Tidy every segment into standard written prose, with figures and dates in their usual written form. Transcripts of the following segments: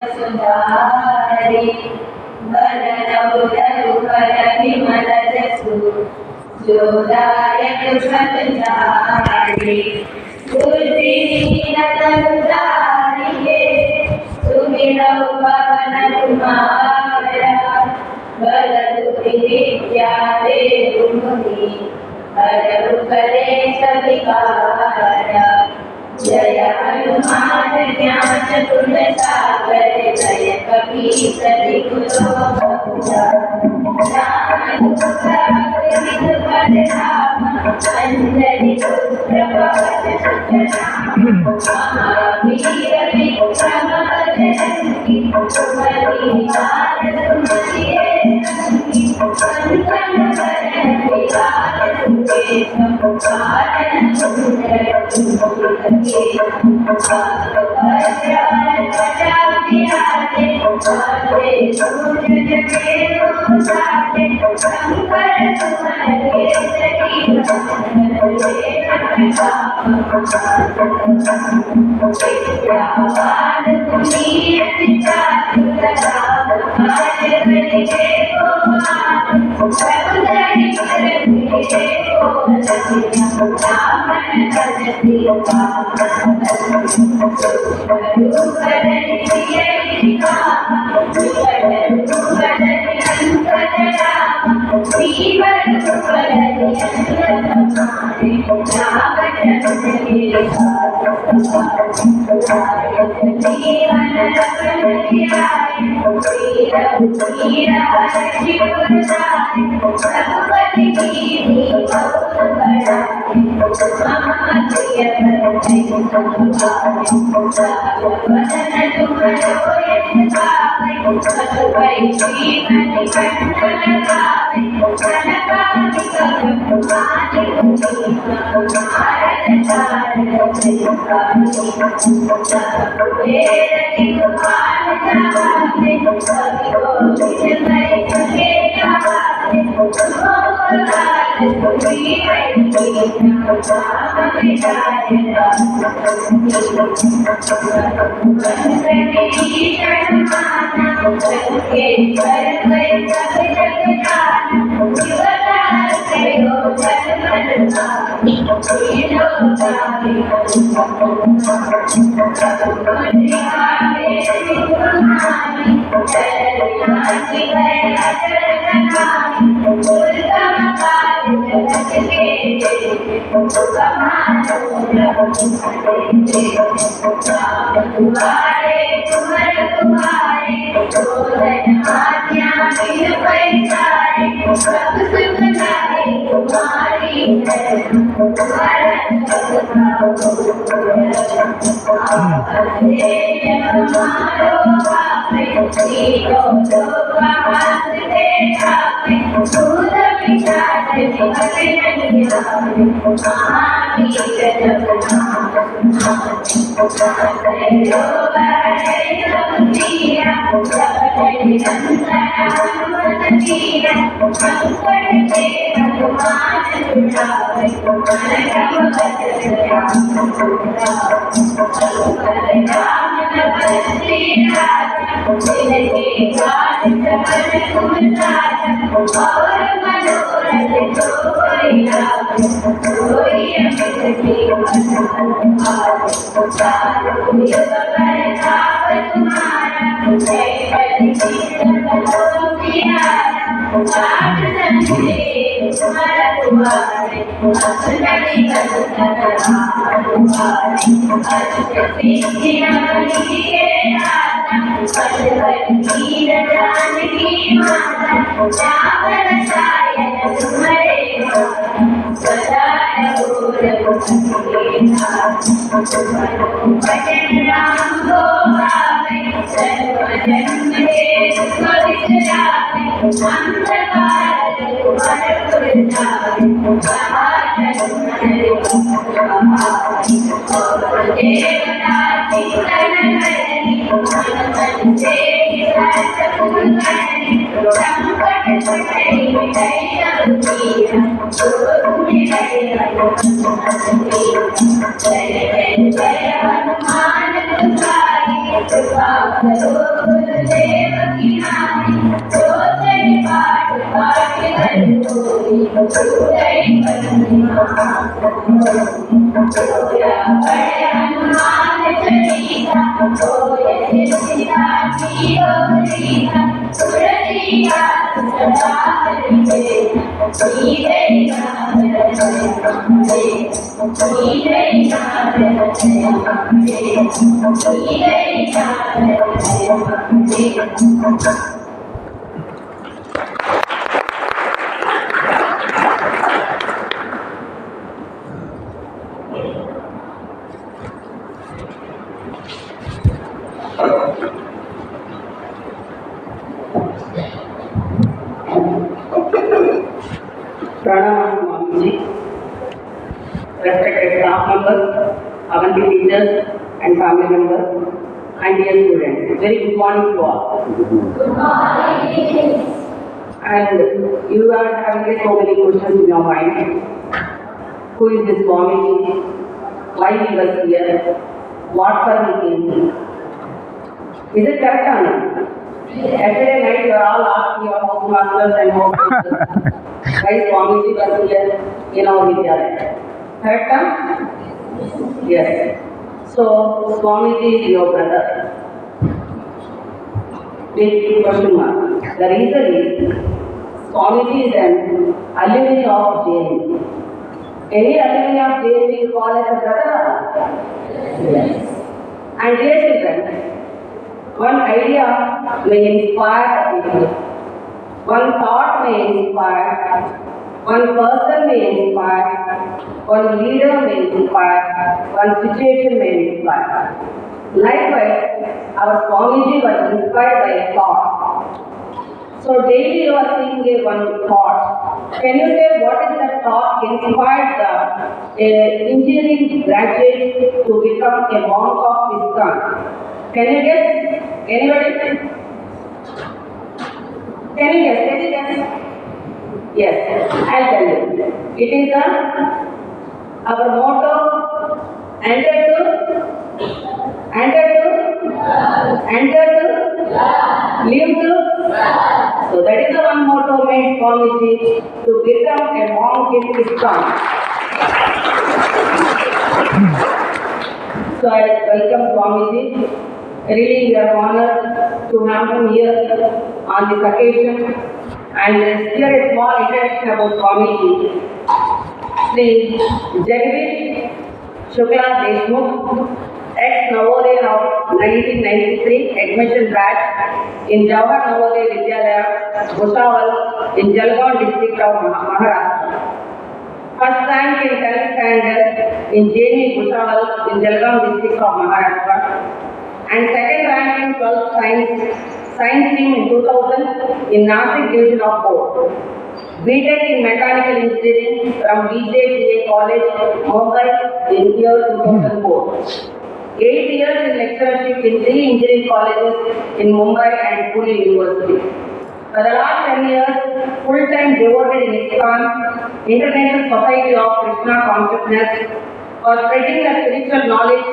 सुधारे वदनमुदरुपरविमलजसु जोदायक सत्चारे बुद्धिहीनतनुधारिये सुमिरौ पवन कुमारा बलबुद्धिविद्या देहु मुनि हरमुपदेश विकारा जय हनुमान ज्ञान गुण सागर जय कपीस तिहुँ अंजलि पुत्र पवन सुत महावीर विक्रम बजरंगी कुमति निवार सुमति संतन वरण विराज सुकेश कानन कुंडल कुंडल Pranam Swamiji, respected staff members, Avanti teachers and family members, and dear students. Very good morning to all. And you are having so many questions in your mind. Who is this Swamiji? Why he was here? What for he came? Is it correct or not? Yesterday night you are all asking your house masters and house masters. Why Swamiji was here in our Vidyalaya? Correct? Huh? Yes. So Swamiji is your brother. Big question mark. The reason is Swamiji is an alumni of JNV. Any alumni of JNV you call as a brother? Yes. And dear children, one idea may inspire people. One thought may inspire, one person may inspire, one leader may inspire, one situation may inspire. Likewise, our Swamiji was inspired by a thought. So daily you are seeing a one thought. Can you say what is that thought inspired the engineering graduate to become a monk of ISKCON? Can you guess? Anybody? Can you guess? Yes, I'll tell you. It is our motto, enter to, live to. So that is the one motto made Swamiji to become a monk in ISKCON. So I welcome Swamiji. Really, we are honored to have him here on this occasion. And here a small introduction about Swamiji. Sri Jagdish Shukla Deshmukh, ex-Navodaya of 1993, admission batch in Jawahar Navodaya Vidyalaya, Bhusawal in Jalgaon district of Maharashtra. First rank in 10th standard in JNV Bhusawal in Jalgaon district of Maharashtra. And second rank in 12th science team in 2000 in Nashik division of board. BTech in mechanical engineering from BJTA College, Mumbai in year 2004. 8 years in lectureship in 3 engineering colleges in Mumbai and Pune University. For the last 10 years, full-time devoted in ISKCON, International Society of Krishna Consciousness, for spreading the spiritual knowledge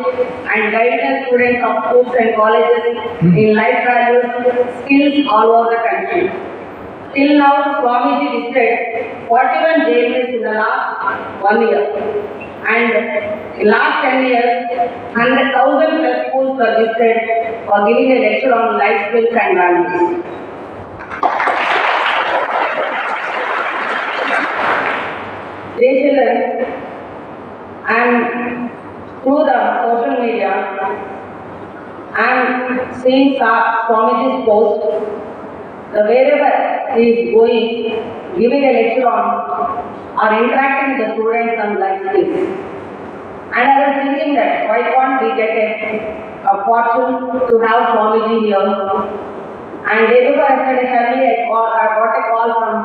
and guiding the students of schools and colleges in life values, skills all over the country. Till now, Swamiji visited 41 jails in the last 1 year. And in last 10 years, 100,000 plus schools were visited for giving a lecture on life skills and values. Dear children, and through the social media, I am seeing Swamiji's post. Wherever he is going, giving a lecture on or interacting with the students on life skills. And I was thinking that why can't we get a fortune to have Swamiji here? And day before yesterday, suddenly I got a call from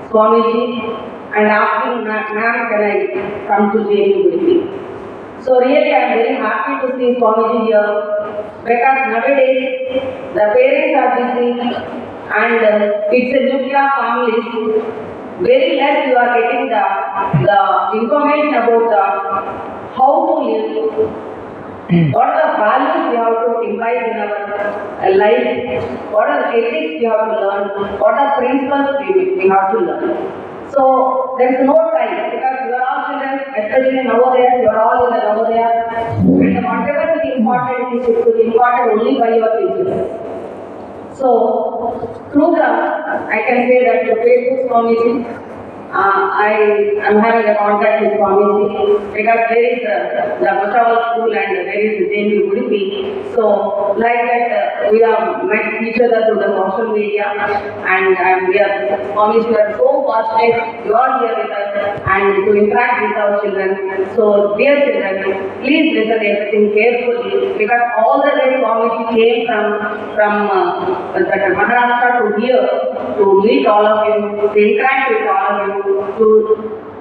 Swamiji and asking, ma'am, can I come to JNV with me? So really I am very happy to see Swamiji here, because nowadays the parents are busy and it's a nuclear family. Very less you are getting the information about how to live What are the values we have to imbibe in our life? What are the ethics we have to learn? What are principles we have to learn? So there is no time because you are all children, especially in Navodaya, you are all in the Navodaya. And whatever is important is important only by your teachers. So through the, I can say that the Facebook Swamiji, I am having a contact with Swamiji because there is the Bhusaval school and there is the JNU Udupi. So like that we have met each other through the social media and we are, Swamiji, we are so fortunate you are here with us and to interact with our children. So dear children, please listen everything carefully because all the way Swamiji came from Maharashtra to here to meet all of you, to interact with all of you, to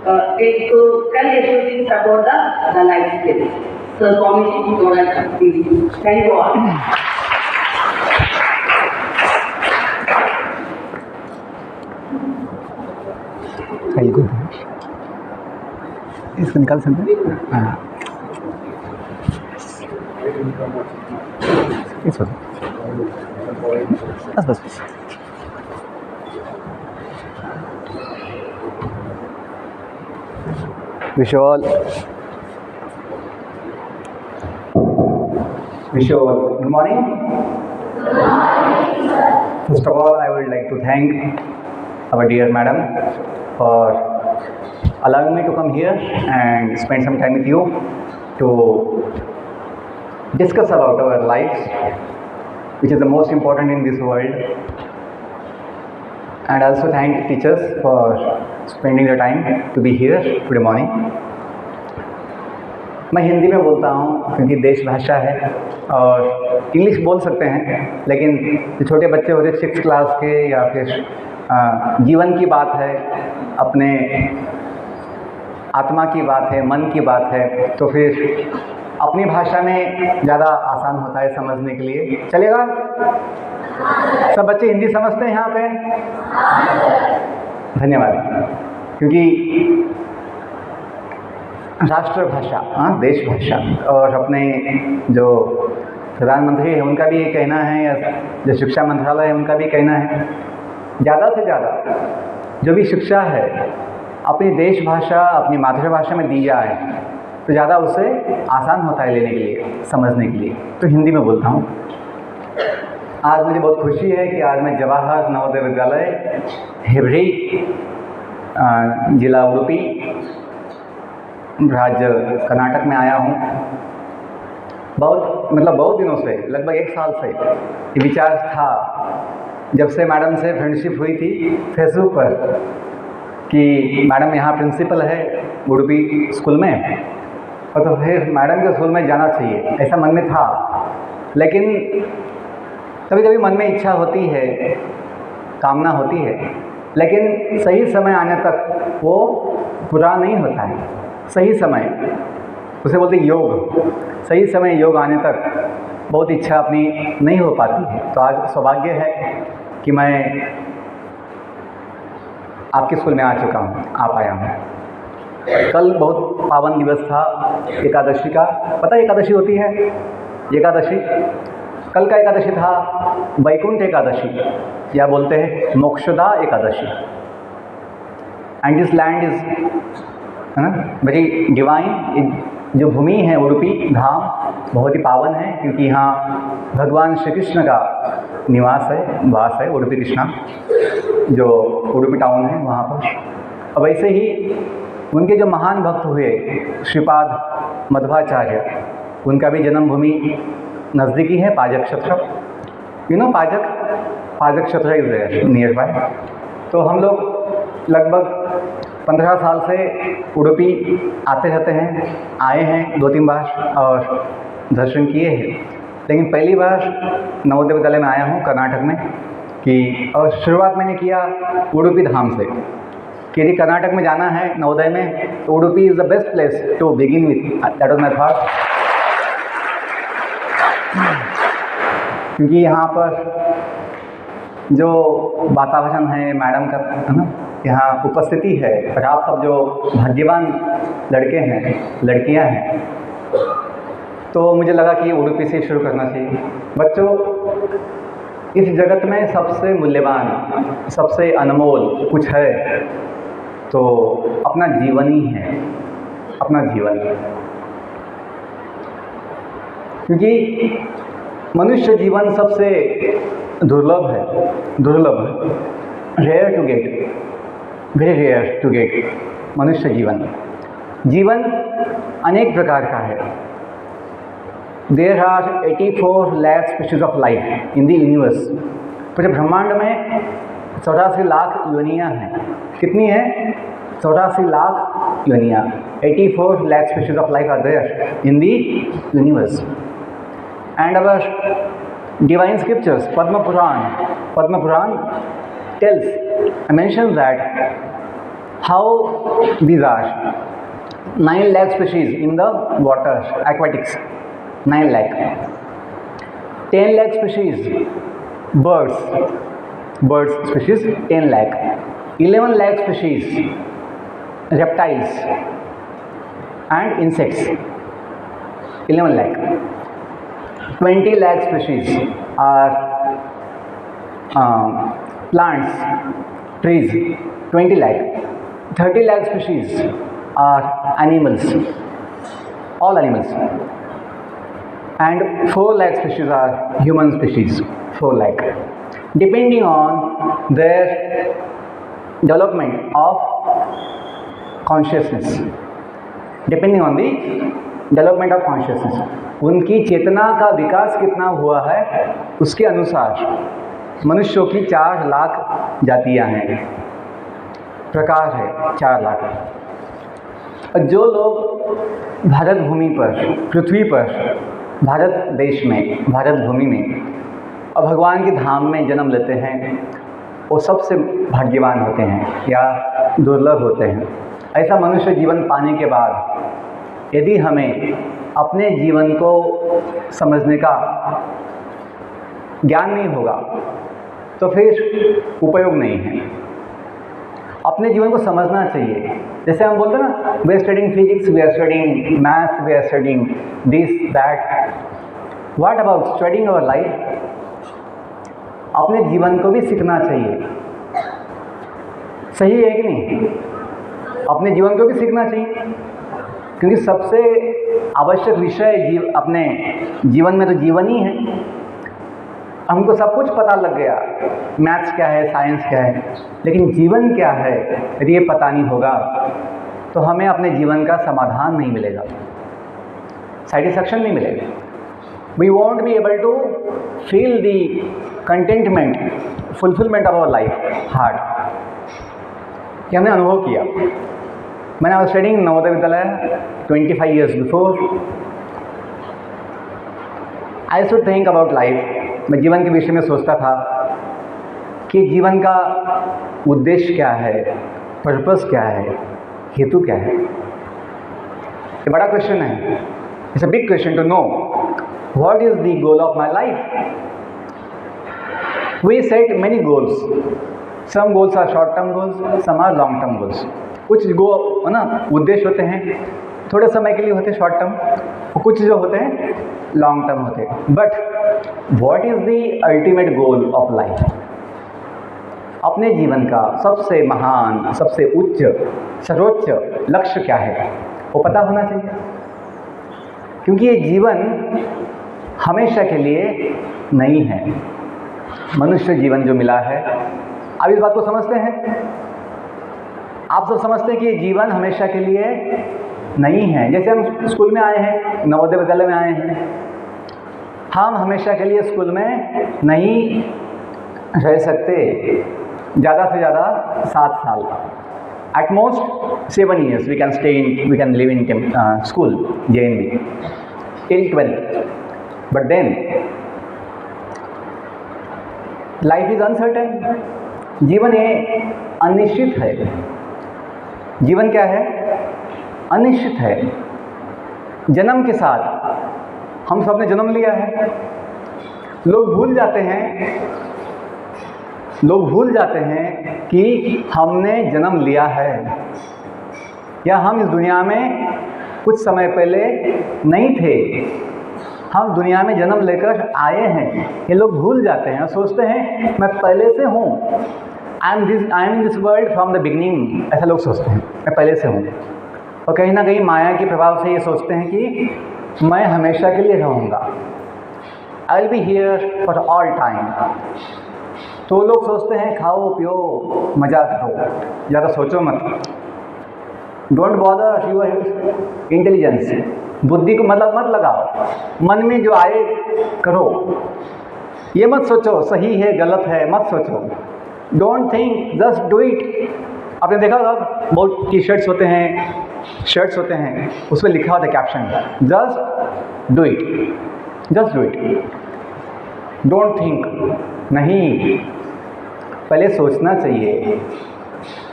tell a few things about the life skills. So Swamiji, you are welcome. Please. Thank you all. इसको निकाल सकते हैं? हाँ, इसको बस बस बस। Wish you all good morning. First of all, I would like to thank our dear madam for allowing me to come here and spend some time with you to discuss about our lives, which is the most important in this world. And also thank teachers for spending the time to be here today morning. मैं हिंदी में बोलता हूँ क्योंकि देश भाषा है और English बोल सकते हैं, लेकिन जो छोटे बच्चे होते हैं 6th क्लास के या फिर जीवन की बात है, अपने आत्मा की बात है, मन की बात है, तो फिर अपनी भाषा में ज़्यादा आसान होता है समझने के लिए। चलेगा? सब बच्चे हिंदी समझते हैं यहाँ पे? धन्यवाद। क्योंकि राष्ट्रभाषा, देश भाषा, और अपने जो प्रधानमंत्री हैं उनका भी ये कहना है, या जो शिक्षा मंत्रालय है उनका भी कहना है, ज़्यादा से ज़्यादा जो भी शिक्षा है अपनी देश भाषा, अपनी मातृभाषा में दी जाए तो ज़्यादा उससे आसान होता है लेने के लिए, समझने के लिए। तो हिंदी में बोलता हूँ। आज मुझे बहुत खुशी है कि आज मैं जवाहर नवोदय विद्यालय हेबरी, जिला उडुपी, राज्य कर्नाटक में आया हूँ। बहुत दिनों से, लगभग 1 साल से ये विचार था, जब से मैडम से फ्रेंडशिप हुई थी फेसबुक पर कि मैडम यहाँ प्रिंसिपल है उडुपी स्कूल में, और तो फिर मैडम के स्कूल में जाना चाहिए, ऐसा मन में था। लेकिन कभी कभी मन में इच्छा होती है, कामना होती है, लेकिन सही समय आने तक वो पूरा नहीं होता है। सही समय, उसे बोलते योग, सही समय योग आने तक बहुत इच्छा अपनी नहीं हो पाती है। तो आज सौभाग्य है कि मैं आपके स्कूल में आ चुका हूँ, आ पाया हूँ। कल बहुत पावन दिवस था एकादशी का। पता है एकादशी होती है? एकादशी, कल का एकादशी था वैकुंठ एकादशी, या बोलते हैं Mokshada Ekadashi. And this land is, है ना, वेरी डिवाइन। जो भूमि है उडुपी धाम बहुत ही पावन है, क्योंकि यहाँ भगवान श्री कृष्ण का निवास है, वास है, उडुपी कृष्णा जो उडुपी टाउन है वहाँ पर। और वैसे ही उनके जो महान भक्त हुए श्रीपाद मध्वाचार्य, उनका भी जन्मभूमि नज़दीकी है, पाजक क्षेत्र। यू नो पाजक क्षेत्र इज देयर नियर बाय। तो हम लोग लगभग 15 साल से उडुपी आते रहते हैं, आए हैं 2-3 बार और दर्शन किए हैं। लेकिन पहली बार नवोदय विद्यालय में आया हूँ कर्नाटक में, कि और शुरुआत मैंने किया उडुपी धाम से कि यदि कर्नाटक में जाना है नवोदय में तो Udupi is the best place to begin with. That was my thought. क्योंकि यहाँ पर जो वातावरण है मैडम का, है ना, यहाँ उपस्थिति है, और आप सब जो भाग्यवान लड़के हैं, लड़कियाँ हैं, तो मुझे लगा कि उडुपी से शुरू करना चाहिए। बच्चों, इस जगत में सबसे मूल्यवान, सबसे अनमोल कुछ है तो अपना जीवन ही है, अपना जीवन। क्योंकि मनुष्य जीवन सबसे दुर्लभ है, rare to get, very rare to get. मनुष्य जीवन अनेक प्रकार का है। There are 84 lakh species of life in the universe. पूरे ब्रह्मांड में 84 लाख योनियाँ हैं। कितनी है? 84 लाख योनियाँ। 84 lakh species of life are there in the universe. And our divine scriptures, Padma Puran tells, mentions that how these are 9 lakh species in the water, aquatics, 9 lakh, 10 lakh species, birds species 10 lakh, 11 lakh species, reptiles and insects, 11 lakh. 20 lakh species are plants, trees, 20 lakh. 30 lakh species are animals, all animals. And 4 lakh species are human species, 4 lakh. Depending on their development of consciousness, depending on the development of consciousness, उनकी चेतना का विकास कितना हुआ है उसके अनुसार मनुष्यों की 4 लाख जातियां हैं, प्रकार है 4 लाख। और जो लोग भारत भूमि पर, पृथ्वी पर, भारत देश में, भारत भूमि में और भगवान के धाम में जन्म लेते हैं, वो सबसे भाग्यवान होते हैं या दुर्लभ होते हैं। ऐसा मनुष्य जीवन पाने के बाद यदि हमें अपने जीवन को समझने का ज्ञान नहीं होगा तो फिर उपयोग नहीं है। अपने जीवन को समझना चाहिए। जैसे हम बोलते हैं ना, we are studying physics, we are studying maths, we are studying this that. What about studying our life? अपने जीवन को भी सीखना चाहिए। सही है कि नहीं? अपने जीवन को भी सीखना चाहिए, क्योंकि सबसे आवश्यक विषय अपने जीवन में तो जीवन ही है। हमको सब कुछ पता लग गया, मैथ्स क्या है, साइंस क्या है, लेकिन जीवन क्या है यदि ये पता नहीं होगा तो हमें अपने जीवन का समाधान नहीं मिलेगा, सेटिस्फैक्शन नहीं मिलेगा। We won't be able to feel the contentment, fulfillment of our life hard. ये हमने अनुभव किया। मैंने I was studying Navodaya Vidyalaya 25 years before. I used to think about life. मैं जीवन के विषय में सोचता था कि जीवन का उद्देश्य क्या है, पर्पस क्या है, हेतु क्या है। ये बड़ा क्वेश्चन है। It's a big question to know what is the goal of my life. We set many goals. Some goals are short term goals, some are long term goals. कुछ उद्देश्य होते हैं थोड़े समय के लिए होते हैं, शॉर्ट टर्म, और कुछ जो होते हैं लॉन्ग टर्म होते हैं। But what is the ultimate goal of life? अपने जीवन का सबसे महान, सबसे उच्च, सर्वोच्च लक्ष्य क्या है वो पता होना चाहिए। क्योंकि ये जीवन हमेशा के लिए नहीं है। मनुष्य जीवन जो मिला है, आप इस बात को समझते हैं? आप सब समझते हैं कि ये जीवन हमेशा के लिए नहीं है। जैसे हम स्कूल में आए हैं, नवोदय विद्यालय में आए हैं, हम हमेशा के लिए स्कूल में नहीं रह सकते। ज़्यादा से ज़्यादा 7 साल, at most 7 years we can live in school JNV till 12th. But then life is uncertain. जीवन ये अनिश्चित है। जीवन क्या है? अनिश्चित है। जन्म के साथ हम सब ने जन्म लिया है। लोग भूल जाते हैं कि हमने जन्म लिया है, या हम इस दुनिया में कुछ समय पहले नहीं थे। हम दुनिया में जन्म लेकर आए हैं, ये लोग भूल जाते हैं और सोचते हैं मैं पहले से हूँ, I am in this world from the beginning, ऐसा लोग सोचते हैं मैं पहले से हूँ। और कहीं ना कहीं माया के प्रभाव से ये सोचते हैं कि मैं हमेशा के लिए रहूँगा, I will be here for all time. तो लोग सोचते हैं खाओ पियो मज़ा करो, ज़्यादा सोचो मत, डोंट बॉदर योर इंटेलिजेंस, बुद्धि को मतलब मत लगाओ, मन में जो आए करो, ये मत सोचो सही है गलत है, मत सोचो, don't think just do it. आपने देखा होगा बहुत टी शर्ट्स होते हैं, शर्ट्स होते हैं, उस पर लिखा होता है caption, just do it, just do it, don't think. नहीं, पहले सोचना चाहिए,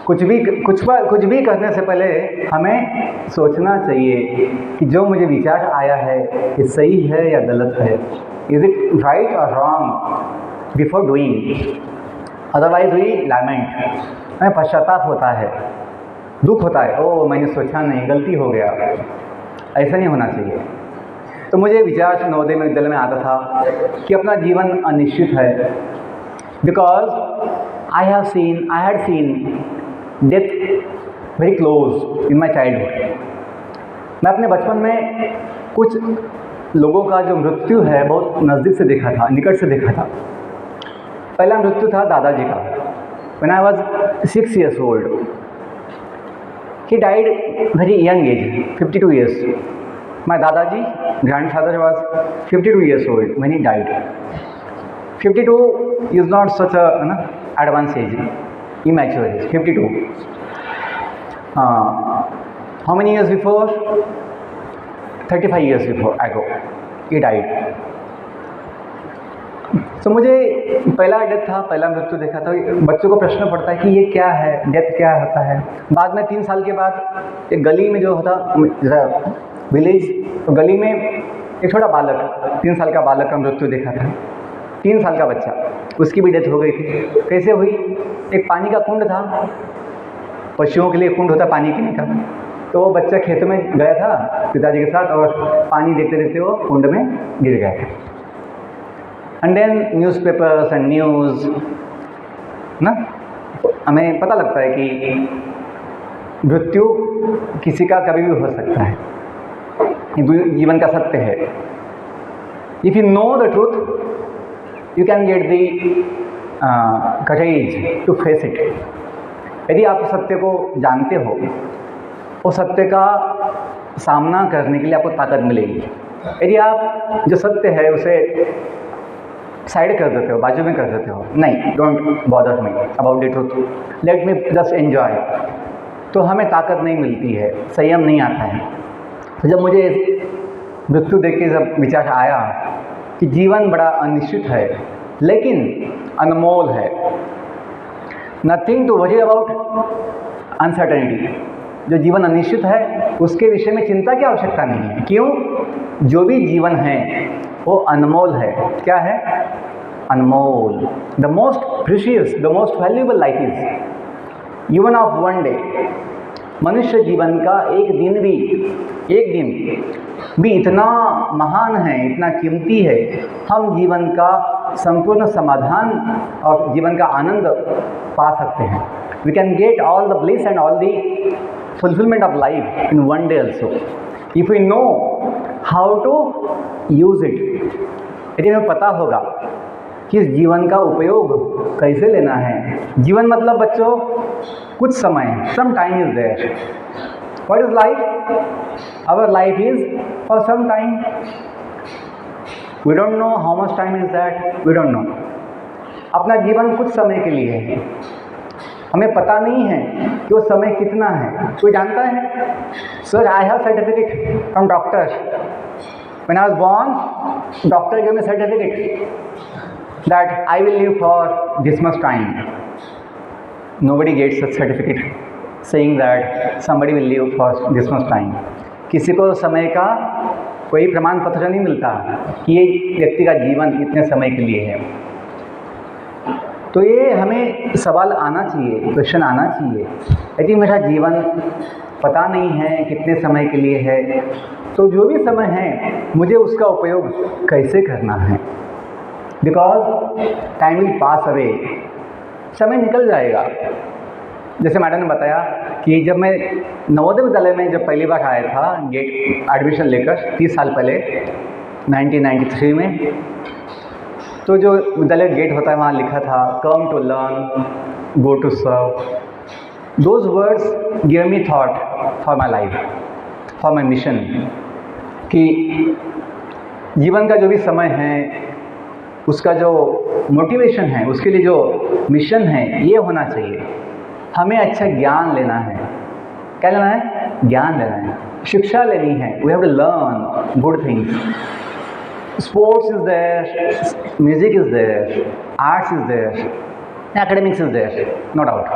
कुछ भी करने से पहले हमें सोचना चाहिए कि जो मुझे विचार आया है ये सही है या गलत है, इज़ इट राइट और wrong before doing. Otherwise we lament, हमें पश्चाताप होता है, दुख होता है, ओ मैंने सोचा नहीं, गलती हो गया। ऐसा नहीं होना चाहिए। तो मुझे विचार नवोदय में विद्यालय में आता था कि अपना जीवन अनिश्चित है, because I had seen death very close in my childhood. मैं अपने बचपन में कुछ लोगों का जो मृत्यु है बहुत नज़दीक से देखा था, निकट से देखा था। पहला मृत्यु था दादाजी का, when I was 6 years old. He died very young age, 52 years. My Dadaji, grandfather, was 52 years old when he died. 52 is not such a advanced age, immature age, 52. How many years before? 35 years before ago, he died. तो मुझे पहला death था, पहला मृत्यु देखा था। बच्चों को प्रश्न पड़ता है कि ये क्या है, डेथ क्या होता है। बाद में 3 साल के बाद एक गली में जो होता विलेज, तो गली में एक छोटा बालक, 3 साल का बालक का मृत्यु देखा था। 3 साल का बच्चा, उसकी भी डेथ हो गई थी। कैसे हुई? एक पानी का कुंड था, पशुओं के लिए कुंड होता पानी पीने का, तो वो बच्चा खेत में गया था पिताजी के साथ और पानी देखते देखते वो कुंड में गिर गया था। And then newspapers and news ना, हमें पता लगता है कि मृत्यु किसी का कभी भी हो सकता है, जीवन का सत्य है। If you know the truth you can get the courage to face it. यदि आप सत्य को जानते हो, वो सत्य का सामना करने के लिए आपको ताकत मिलेगी। यदि आप जो सत्य है उसे साइड कर देते हो, बाजू में कर देते हो, नहीं, don't bother me about the truth, let me just enjoy, तो हमें ताकत नहीं मिलती है, संयम नहीं आता है। तो जब मुझे मृत्यु देख के जब विचार आया कि जीवन बड़ा अनिश्चित है लेकिन अनमोल है, nothing to worry about uncertainty, जो जीवन अनिश्चित है उसके विषय में चिंता की आवश्यकता नहीं है। क्यों? जो भी जीवन है वो अनमोल है। क्या है? अनमोल। The most precious, the most valuable life is even of one day. मनुष्य जीवन का एक दिन भी इतना महान है, इतना कीमती है। हम जीवन का संपूर्ण समाधान और जीवन का आनंद पा सकते हैं। We can get all the bliss and all the fulfillment of life in one day also, if we know how to use it। यदि हमें पता होगा कि इस जीवन का उपयोग कैसे लेना है। जीवन मतलब बच्चों कुछ समय, some time is there। What is life? Our life is for some time। We don't know how much time is that, we don't know। अपना जीवन कुछ समय के लिए है, हमें पता नहीं है कि वो समय कितना है। कोई जानता है? Sir, I have certificate from doctor, when I was born doctor give me certificate that I will live for this much time. Nobody gets such certificate saying that somebody will live for this much time. किसी को समय का कोई प्रमाण पत्र नहीं मिलता कि ये व्यक्ति का जीवन इतने समय के लिए है। तो ये हमें सवाल आना चाहिए, क्वेश्चन आना चाहिए, यदि मेरा जीवन पता नहीं है कितने समय के लिए है, तो जो भी समय है मुझे उसका उपयोग कैसे करना है। Because time will pass away, समय निकल जाएगा। जैसे मैडम ने बताया कि जब मैं नवोदय विद्यालय में जब पहली बार आया था गेट एडमिशन लेकर 30 साल पहले 1993 में, तो जो विद्यालय गेट होता है वहाँ लिखा था come to learn, go to serve. Those words give me thought for my life, for my mission, कि जीवन का जो भी समय है उसका जो मोटिवेशन है, उसके लिए जो मिशन है, ये होना चाहिए। हमें अच्छा ज्ञान लेना है। क्या लेना है? ज्ञान लेना है, शिक्षा लेनी है। We have to learn good things. Sports is there, music is there, arts is there, academics is there, no doubt,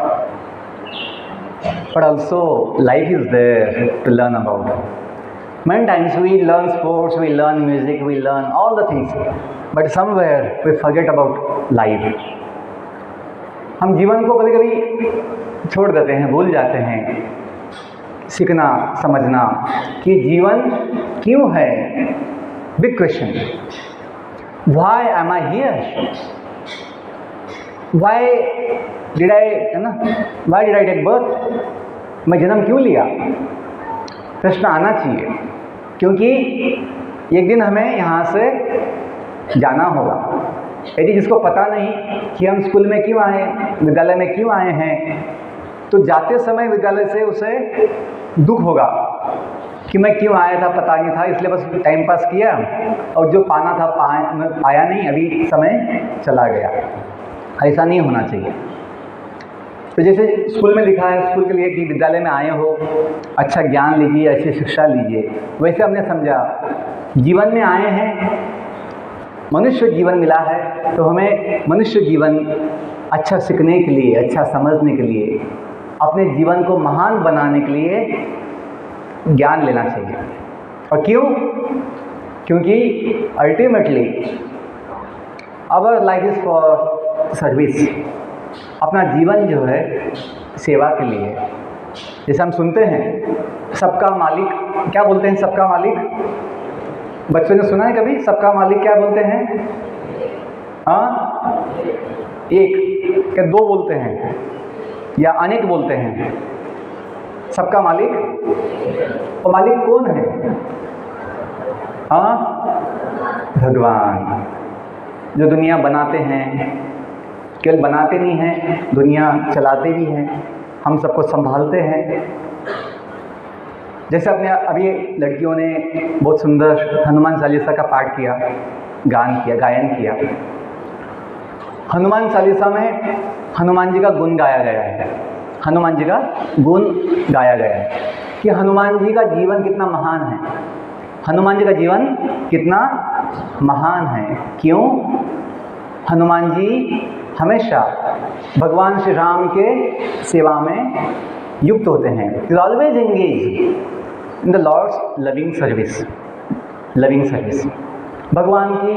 but also life is there to learn about. Many times we learn sports, we learn music, we learn all the things, but somewhere we forget about life. हम जीवन को कभी कभी छोड़ देते हैं, भूल जाते हैं सीखना, समझना कि जीवन क्यों है। Big question, why am I here, why did I take birth, मैं जन्म क्यों लिया, प्रश्न आना चाहिए। क्योंकि एक दिन हमें यहाँ से जाना होगा। यदि जिसको पता नहीं कि हम स्कूल में क्यों आए, विद्यालय में क्यों आए हैं, तो जाते समय विद्यालय से उसे दुख होगा कि मैं क्यों आया था, पता नहीं था, इसलिए बस टाइम पास किया और जो पाना था पाया नहीं, अभी समय चला गया। ऐसा नहीं होना चाहिए। तो जैसे स्कूल में लिखा है स्कूल के लिए कि विद्यालय में आए हो, अच्छा ज्ञान लीजिए, अच्छी शिक्षा लीजिए, वैसे हमने समझा जीवन में आए हैं, मनुष्य जीवन मिला है, तो हमें मनुष्य जीवन अच्छा सीखने के लिए, अच्छा समझने के लिए, अपने जीवन को महान बनाने के लिए ज्ञान लेना चाहिए। और क्यों? क्योंकि ultimately our life is for service. अपना जीवन जो है सेवा के लिए। जैसे हम सुनते हैं सबका मालिक, क्या बोलते हैं? सबका मालिक, बच्चों ने सुना है कभी? सबका मालिक क्या बोलते हैं? हाँ, एक क्या दो बोलते हैं या अनेक बोलते हैं? सबका मालिक। और मालिक कौन है? हाँ, भगवान, जो दुनिया बनाते हैं, केवल बनाते नहीं हैं, दुनिया चलाते भी हैं, हम सबको संभालते हैं। जैसे अपने अभी लड़कियों ने बहुत सुंदर हनुमान चालीसा का पाठ किया, गायन किया। हनुमान चालीसा में हनुमान जी का गुण गाया गया है, हनुमान जी का गुण गाया गया है कि हनुमान जी का जीवन कितना महान है, हनुमान जी का जीवन कितना महान है। क्यों? हनुमान जी हमेशा भगवान श्री राम के सेवा में युक्त होते हैं। Is always engage in the Lord's loving service, loving service. भगवान की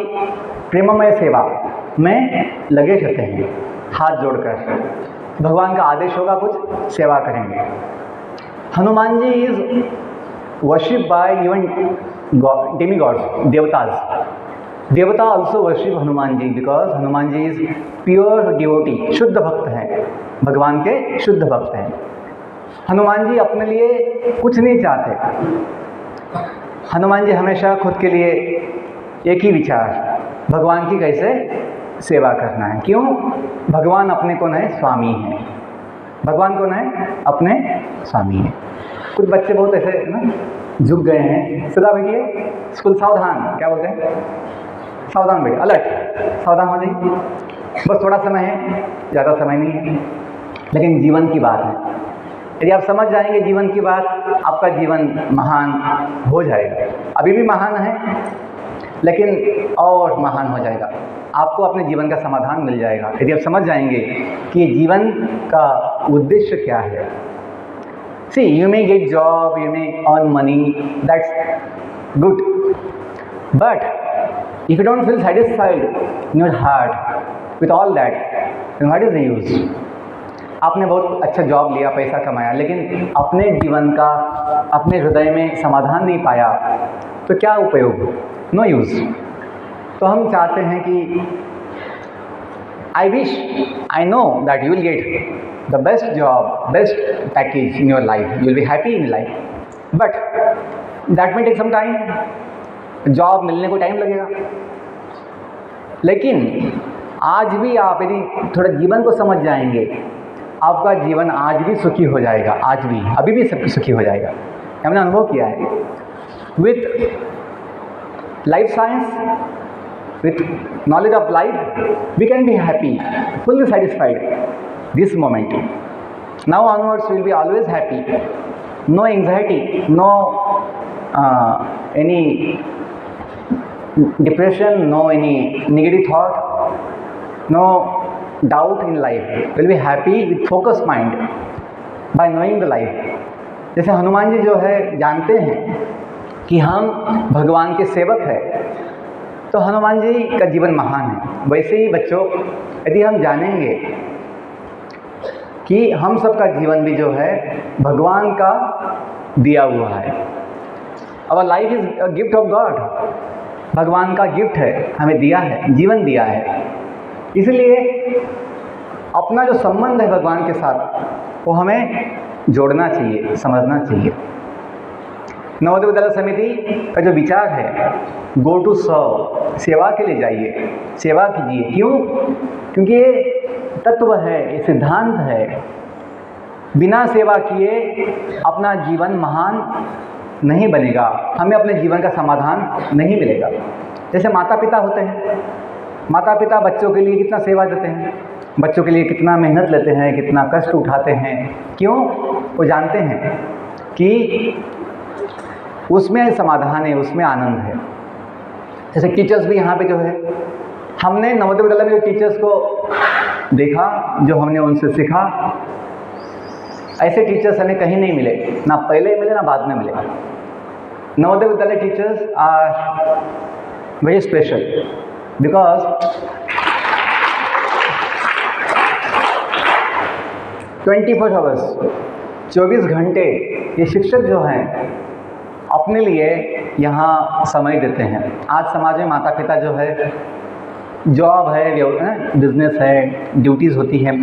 प्रेममय सेवा में लगे रहते हैं, हाथ जोड़कर। भगवान का आदेश होगा कुछ, सेवा करेंगे। Hanuman ji is worship by even demigods, देवताज। देवता also worship Hanuman ji because Hanuman ji is pure devotee, शुद्ध भक्त हैं, भगवान के शुद्ध भक्त हैं। हनुमान जी अपने लिए कुछ नहीं चाहते। हनुमान जी हमेशा खुद के लिए एक ही विचार, भगवान की कैसे सेवा करना है। क्यों? भगवान अपने कौन है? स्वामी हैं। भगवान कौन है? अपने स्वामी हैं। कुछ बच्चे बहुत ऐसे ना झुक गए हैं, सदा बैठिए, स्कूल सावधान, क्या बोलते हैं? सावधान बैठिए, अलर्ट, सावधान हो जाइए, बस थोड़ा समय है, ज़्यादा समय नहीं है। लेकिन जीवन की बात है, यदि आप समझ जाएंगे जीवन की बात, आपका जीवन महान हो जाएगा। अभी भी महान है, लेकिन और महान हो जाएगा। आपको अपने जीवन का समाधान मिल जाएगा यदि आप समझ जाएंगे कि ये जीवन का उद्देश्य क्या है। See, you may get job, you may earn money, that's good. But if you don't feel satisfied in your heart with all that, then what is the use? आपने बहुत अच्छा जॉब लिया, पैसा कमाया, लेकिन अपने जीवन का, अपने हृदय में समाधान नहीं पाया, तो क्या उपयोग? No use. तो हम चाहते हैं कि I wish, I know that you will get the best job, best package in your life, you will be happy in life, but that may take some time. Job मिलने को time लगेगा, लेकिन आज भी आप यदि थोड़ा जीवन को समझ जाएंगे, आपका जीवन आज भी सुखी हो जाएगा, आज भी, अभी भी सब सुखी हो जाएगा। हमने अनुभव किया है with life science, with knowledge of life, we can be happy, fully satisfied this moment. Now onwards we will be always happy, no anxiety, no any depression, no any negative thought, no doubt in life. We will be happy with focused mind by knowing the life. जैसे हनुमान जी जो है जानते हैं कि हम भगवान के सेवक हैं, तो हनुमान जी का जीवन महान है। वैसे ही बच्चों, यदि हम जानेंगे कि हम सबका जीवन भी जो है भगवान का दिया हुआ है, our life is a gift of God, भगवान का गिफ्ट है, हमें दिया है, जीवन दिया है। इसलिए अपना जो संबंध है भगवान के साथ, वो हमें जोड़ना चाहिए, समझना चाहिए। नवोदय विद्यालय समिति का जो विचार है, गो टू सर्व, सेवा के लिए जाइए, सेवा कीजिए। क्यों? क्योंकि ये तत्व है, ये सिद्धांत है, बिना सेवा किए अपना जीवन महान नहीं बनेगा, हमें अपने जीवन का समाधान नहीं मिलेगा। जैसे माता पिता होते हैं, माता पिता बच्चों के लिए कितना सेवा देते हैं, बच्चों के लिए कितना मेहनत लेते हैं, कितना कष्ट उठाते हैं। क्यों? वो जानते हैं कि उसमें समाधान है, उसमें आनंद है। जैसे टीचर्स भी यहाँ पे जो है, हमने नवोदय विद्यालय में जो टीचर्स को देखा, जो हमने उनसे सीखा, ऐसे टीचर्स हमें कहीं नहीं मिले, ना पहले मिले ना बाद में मिले। Navodaya Vidyalaya teachers are very special because 24 hours, 24 घंटे ये शिक्षक जो हैं अपने लिए यहाँ समय देते हैं। आज समाज में माता पिता जो है, जॉब है, बिजनेस है, ड्यूटीज़ होती हैं,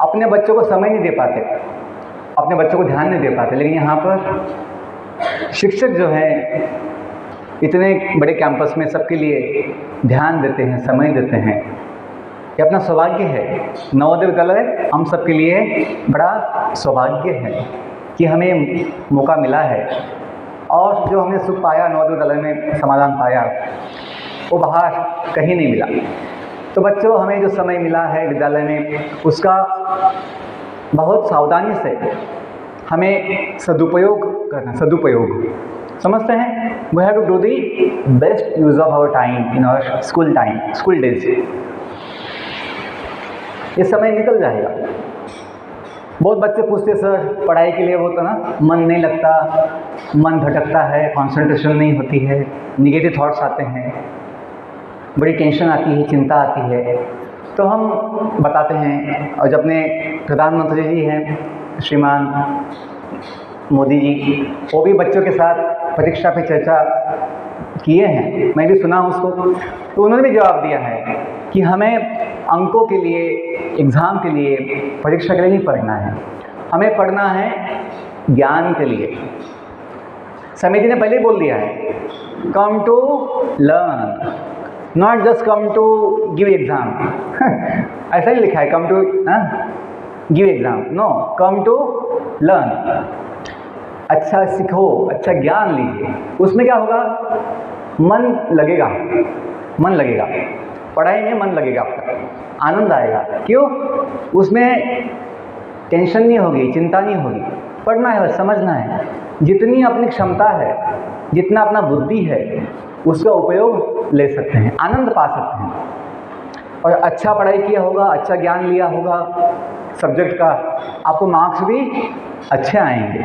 अपने बच्चों को समय नहीं दे पाते, अपने बच्चों को ध्यान नहीं दे पाते। लेकिन यहाँ पर शिक्षक जो है इतने बड़े कैंपस में सबके लिए ध्यान देते हैं, समय देते हैं। ये अपना सौभाग्य है। नवोदय विद्यालय हम सबके लिए बड़ा सौभाग्य है कि हमें मौका मिला है, और जो हमने सुख पाया नवोदय विद्यालय में, समाधान पाया, वो बाहर कहीं नहीं मिला। तो बच्चों, हमें जो समय मिला है विद्यालय में, उसका बहुत सावधानी से हमें सदुपयोग करना। सदुपयोग समझते हैं, we have to do the best use of our time in our school time, school days. ये समय निकल जाएगा। बहुत बच्चे पूछते, सर पढ़ाई के लिए वो तो ना मन नहीं लगता, मन भटकता है, कंसंट्रेशन नहीं होती है, निगेटिव थॉट्स आते हैं, बड़ी टेंशन आती है, चिंता आती है। तो हम बताते हैं, और जब अपने प्रधानमंत्री जी हैं श्रीमान मोदी जी, वो भी बच्चों के साथ परीक्षा पे चर्चा किए हैं, मैं भी सुना हूँ उसको, तो उन्होंने भी जवाब दिया है कि हमें अंकों के लिए, एग्ज़ाम के लिए, परीक्षा के लिए नहीं पढ़ना है, हमें पढ़ना है ज्ञान के लिए। समिति ने पहले बोल दिया है, come to learn, not just come to give exam. ऐसा ही लिखा है, come to give exam, no, come to learn. अच्छा सीखो, अच्छा ज्ञान लीजिए। उसमें क्या होगा? मन लगेगा, मन लगेगा, पढ़ाई में मन लगेगा, आपका आनंद आएगा। क्यों? उसमें टेंशन नहीं होगी, चिंता नहीं होगी। पढ़ना है, बस समझना है। जितनी अपनी क्षमता है, जितना अपना बुद्धि है, उसका उपयोग ले सकते हैं, आनंद पा सकते हैं। और अच्छा पढ़ाई किया होगा, अच्छा ज्ञान लिया होगा सब्जेक्ट का, आपको मार्क्स भी अच्छे आएंगे।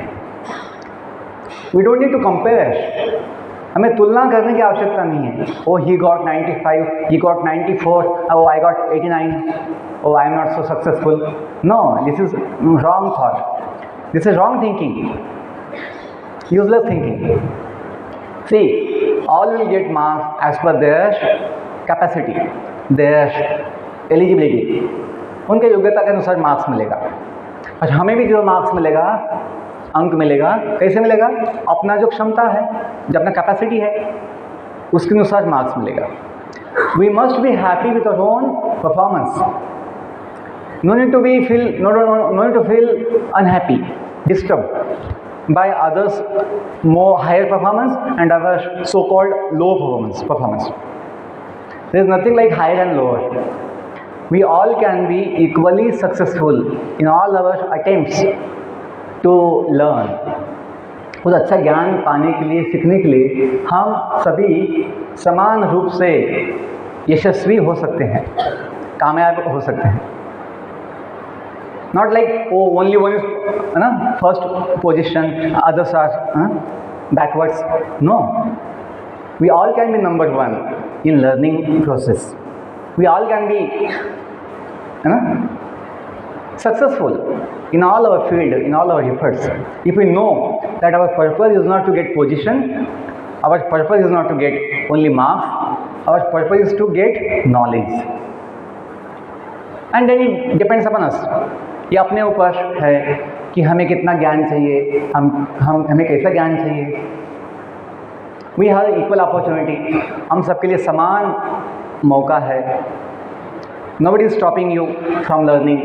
We don't need to compare हमें तुलना करने की आवश्यकता नहीं है। Oh he got 95, he got 94, oh I got 89, oh I am not so successful. No, this is wrong thought, this is wrong thinking, useless thinking. See, all will get marks as per their capacity, their eligibility, उनके योग्यता के अनुसार marks मिलेगा। और हमें भी जो marks मिलेगा, अंक मिलेगा, कैसे मिलेगा? अपना जो क्षमता है, जो अपना कैपेसिटी है, उसके अनुसार मार्क्स मिलेगा। We must be happy with our own performance. No need to be feel no need to feel unhappy, disturb by others more higher performance and our so called low performance. There is nothing like higher and lower. We all can be equally successful in all our attempts to learn. कुछ अच्छा ज्ञान पाने के लिए, सीखने के लिए हम सभी समान रूप से यशस्वी हो सकते हैं, कामयाब हो सकते हैं। Not like, oh, only one is first position, others are backwards. No, we all can be number one in learning process. We all can be successful in all our field, in all our efforts. If we know that our purpose is not to get position, our purpose is not to get only marks, our purpose is to get knowledge. And then it depends upon us. ये अपने ऊपर है कि हमें कितना ज्ञान चाहिए, हमें कैसा ज्ञान चाहिए। वी हैव इक्वल अपॉर्चुनिटी, हम सबके लिए समान मौका है। Nobody is stopping you from learning.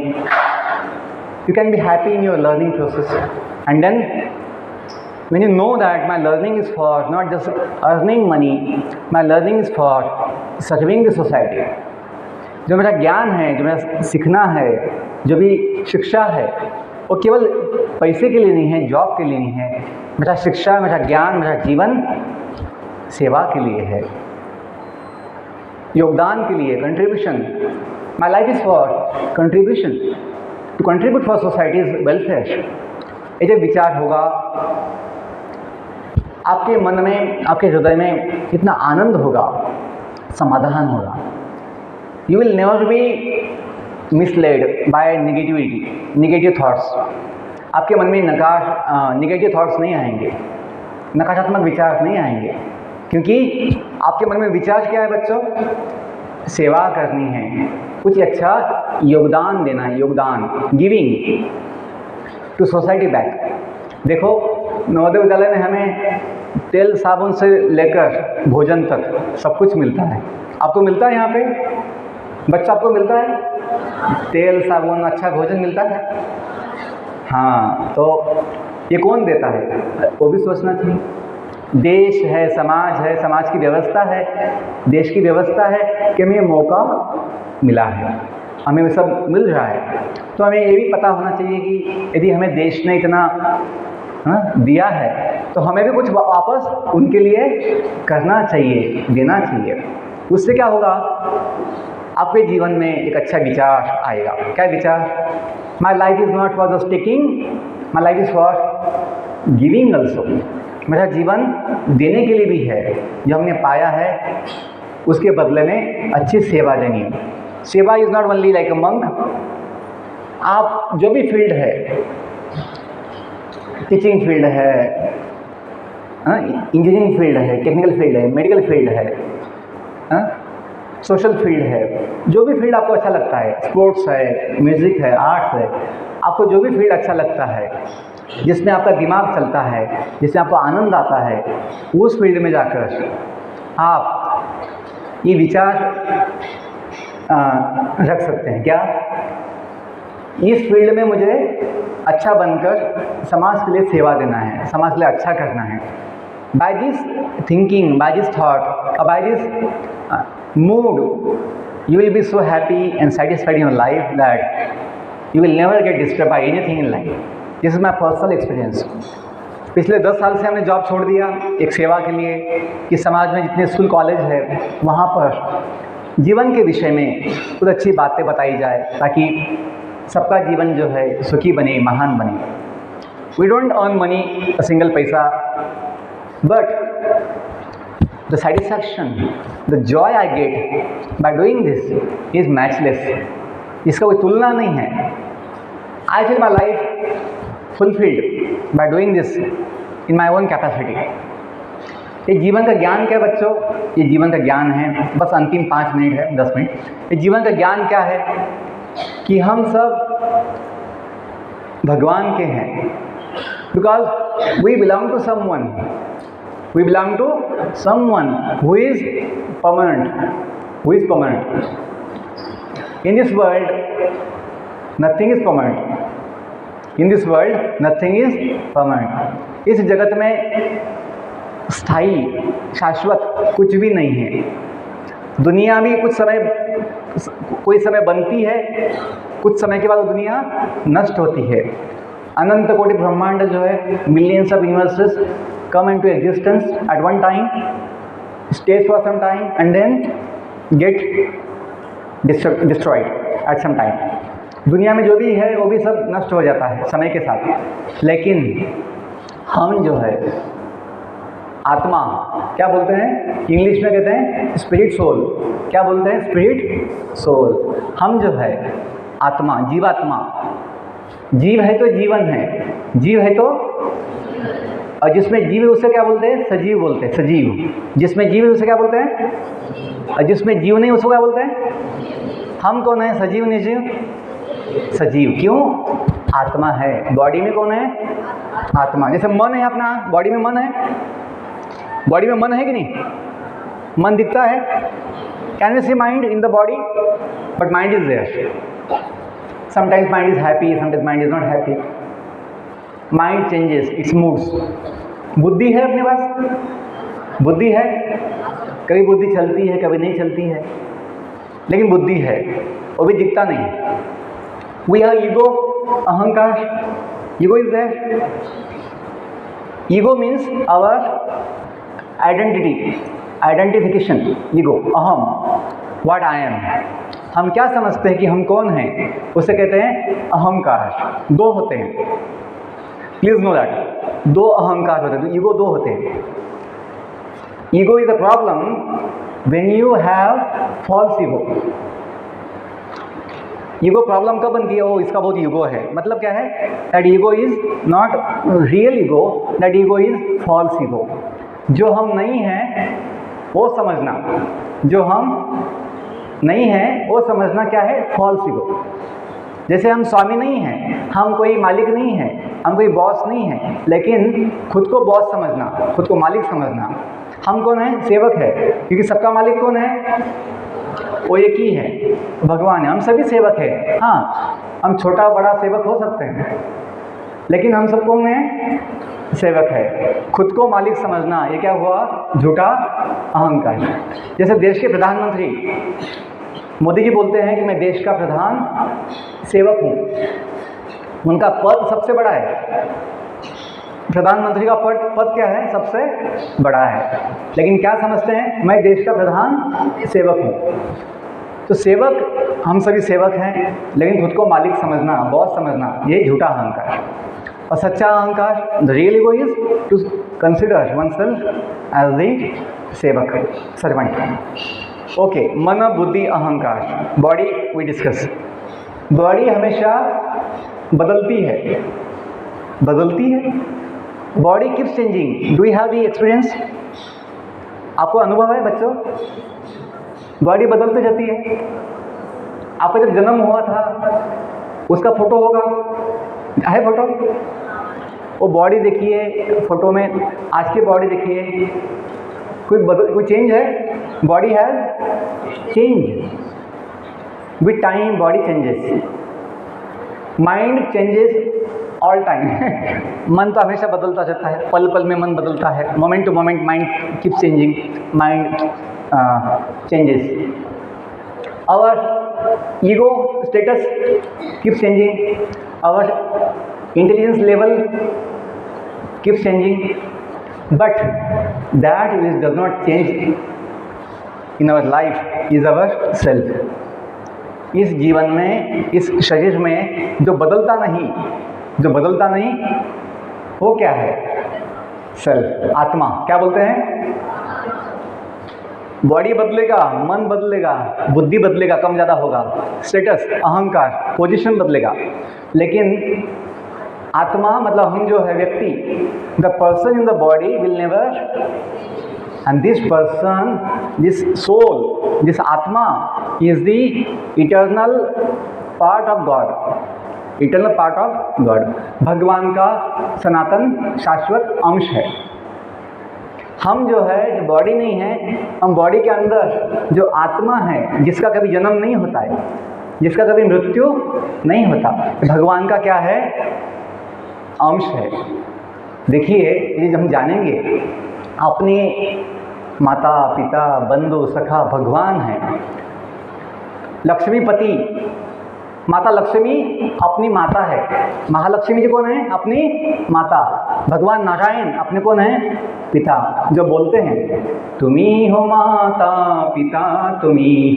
You can be happy in your learning process and then when you know that my learning is for not just earning money, my learning is for serving the society. जो मेरा ज्ञान है, जो मेरा सीखना है, जो भी शिक्षा है, वो केवल पैसे के लिए नहीं है, जॉब के लिए नहीं है। मेरा शिक्षा, मेरा ज्ञान, मेरा जीवन सेवा के लिए है, योगदान के लिए, contribution. My life is for contribution, to contribute for society's welfare. ये जो विचार होगा आपके मन में, आपके हृदय में कितना आनंद होगा, समाधान होगा। You will never be misled by negative thoughts. आपके मन में नेगेटिव थॉट्स नहीं आएंगे, नकारात्मक विचार नहीं आएंगे, क्योंकि आपके मन में विचार क्या है बच्चों? सेवा करनी है, कुछ अच्छा योगदान देना है, योगदान, गिविंग टू सोसाइटी बैक। देखो, नवोदय विद्यालय में हमें तेल साबुन से लेकर भोजन तक सब कुछ मिलता है। आपको मिलता है? यहाँ पे बच्चा आपको मिलता है? तेल साबुन, अच्छा भोजन मिलता है? हाँ, तो ये कौन देता है? वो भी सोचना चाहिए। देश है, समाज की व्यवस्था है, देश की व्यवस्था है कि हमें ये मौका मिला है, हमें सब मिल रहा है। तो हमें ये भी पता होना चाहिए कि यदि हमें देश ने इतना दिया है तो हमें भी कुछ वापस उनके लिए करना चाहिए, देना चाहिए। उससे क्या होगा? आपके जीवन में एक अच्छा विचार आएगा। क्या विचार? माई life is not for just taking, my life is for giving also. मेरा जीवन देने के लिए भी है, जो हमने पाया है उसके बदले में अच्छी सेवा देनी है। सेवा is not only like a monk. आप जो भी फील्ड है, टीचिंग फील्ड है, इंजीनियरिंग फील्ड है, टेक्निकल फील्ड है, मेडिकल फील्ड है, सोशल फील्ड है, जो भी फील्ड आपको अच्छा लगता है, स्पोर्ट्स है, म्यूज़िक है, आर्ट्स है, आपको जो भी फील्ड अच्छा लगता है, जिसमें आपका दिमाग चलता है, जिसमें आपको आनंद आता है, उस फील्ड में जाकर आप ये विचार रख सकते हैं। क्या? इस फील्ड में मुझे अच्छा बनकर समाज के लिए सेवा देना है, समाज के लिए अच्छा करना है। By this thinking, by this thought, by this mood, you will be so happy and satisfied in your life that you will never get disturbed by anything in life. This is my personal experience. पिछले 10 साल से हमने job छोड़ दिया एक सेवा के लिए कि समाज में जितने स्कूल कॉलेज है वहाँ पर जीवन के विषय में कुछ अच्छी बातें बताई जाए ताकि सबका जीवन जो है सुखी बने, महान बने। We don't earn money, a single पैसा, but the satisfaction, the Joy I get by doing this is matchless. इसका कोई तुलना नहीं है। I feel my life fulfilled by doing this in my own capacity. ये जीवन का ज्ञान क्या है बच्चों? ये जीवन का ज्ञान है, बस अंतिम 5 मिनट है, 10 मिनट। ये जीवन का ज्ञान क्या है कि हम सब भगवान के हैं, because we belong to someone, we belong to someone who is permanent, who is permanent. In this world nothing is permanent, in this world nothing is permanent. इस जगत में स्थायी शाश्वत कुछ भी नहीं है। दुनिया भी कोई समय बनती है, कुछ समय के बाद वो दुनिया नष्ट होती है। अनंत कोटि ब्रह्मांड जो है, millions of universes come into existence at one time, stage for some time and then get destroyed at some time. दुनिया में जो भी है वो भी सब नष्ट हो जाता है समय के साथ। लेकिन हम जो है आत्मा, क्या बोलते हैं इंग्लिश में, कहते हैं स्पिरिट सोल। क्या बोलते हैं? Spirit soul. हम जो है आत्मा, जीवात्मा। जीव है तो जीवन है, जीव है तो, और जिसमें जीव है उसे क्या बोलते हैं? सजीव बोलते हैं, सजीव। जिसमें जीव है उसे क्या बोलते हैं? और जिसमें जीव नहीं उसको क्या बोलते हैं? हम कौन है? सजीव निर्जीव? सजीव। क्यों? आत्मा है। बॉडी में कौन है? आत्मा। जैसे मन है अपना, बॉडी में मन है, बॉडी में मन है कि नहीं? मन दिखता है, can we see mind in the body? But mind is there. Sometimes mind is happy, sometimes mind is not happy. Mind changes its moods. बुद्धि है अपने पास, बुद्धि है, कभी बुद्धि चलती है, कभी नहीं चलती है, लेकिन बुद्धि है, वो भी दिखता नहीं। वी हैव ईगो, अहंकार। Ego is there. Ego means our identity, identification. Ego, अहम, व्हाट आई एम। हम क्या समझते हैं कि हम कौन हैं, उसे कहते हैं अहंकार। 2 होते हैं, प्लीज नो दैट। 2 अहंकार होते हैं, ईगो 2 होते हैं। Ego is a problem when you have false ego. Ego problem कब बनती है? ओ, इसका बहुत ईगो है, मतलब क्या है? That ego is not real ego, that ego is false ego. जो हम नहीं हैं वो समझना, जो हम नहीं हैं वो समझना क्या है? False ego. जैसे हम स्वामी नहीं हैं, हम कोई मालिक नहीं हैं, हम कोई बॉस नहीं हैं, लेकिन खुद को बॉस समझना, खुद को मालिक समझना। हम कौन है? सेवक है, क्योंकि सबका मालिक कौन है? वो एक ही है, भगवान है। हम सभी सेवक हैं। हाँ, हम छोटा बड़ा सेवक हो सकते हैं, लेकिन हम सब कौन हैं? सेवक है। खुद को मालिक समझना, ये क्या हुआ? झूठा अहंकार। जैसे देश के प्रधानमंत्री मोदी जी बोलते हैं कि मैं देश का प्रधान सेवक हूँ। उनका पद सबसे बड़ा है, प्रधानमंत्री का पद क्या है? सबसे बड़ा है। लेकिन क्या समझते हैं? मैं देश का प्रधान सेवक हूँ। तो सेवक, हम सभी सेवक हैं, लेकिन खुद को मालिक समझना, बॉस समझना, ये झूठा अहंकार। और सच्चा अहंकार, the real ego is to consider oneself as the sevak, servant. Okay, मन, बुद्धि, अहंकार, बॉडी वी डिस्कस। बॉडी हमेशा बदलती है, बदलती है। Body keeps changing. Do you have the experience? आपको अनुभव है बच्चों? बॉडी बदलती जाती है। आपका जब जन्म हुआ था उसका फोटो होगा, है फोटो? वो बॉडी देखिए फोटो में, आज की बॉडी देखिए, कोई चेंज है? Body has change with time, body changes. Mind changes all time. मन तो हमेशा बदलता रहता है, पल पल में मन बदलता है, moment to moment mind keep changing, mind changes. Our ego status keep changing, our intelligence level keep changing, but that which does not change in our life is our self। इस जीवन में, इस शरीर में जो बदलता नहीं, वो क्या है? सेल्फ, आत्मा। क्या बोलते हैं? बॉडी बदलेगा, मन बदलेगा, बुद्धि बदलेगा, कम ज़्यादा होगा, स्टेटस, अहंकार, पोजीशन बदलेगा, लेकिन आत्मा मतलब हम जो है व्यक्ति, the person in the body will never, and this person, this soul, this atma is the eternal part of God, eternal part of God, भगवान का सनातन शाश्वत अंश है। हम जो है, जो बॉडी नहीं है, हम बॉडी के अंदर जो आत्मा है, जिसका कभी जन्म नहीं होता है, जिसका कभी मृत्यु नहीं होता, भगवान का क्या है, अंश है। देखिए, ये जब हम जानेंगे, अपने माता पिता बंधु सखा भगवान है, लक्ष्मीपति, माता लक्ष्मी अपनी माता है, महालक्ष्मी जी कौन है, अपनी माता, भगवान नारायण अपने कौन है, पिता, जो बोलते हैं तुम्ही हो माता पिता तुम्ही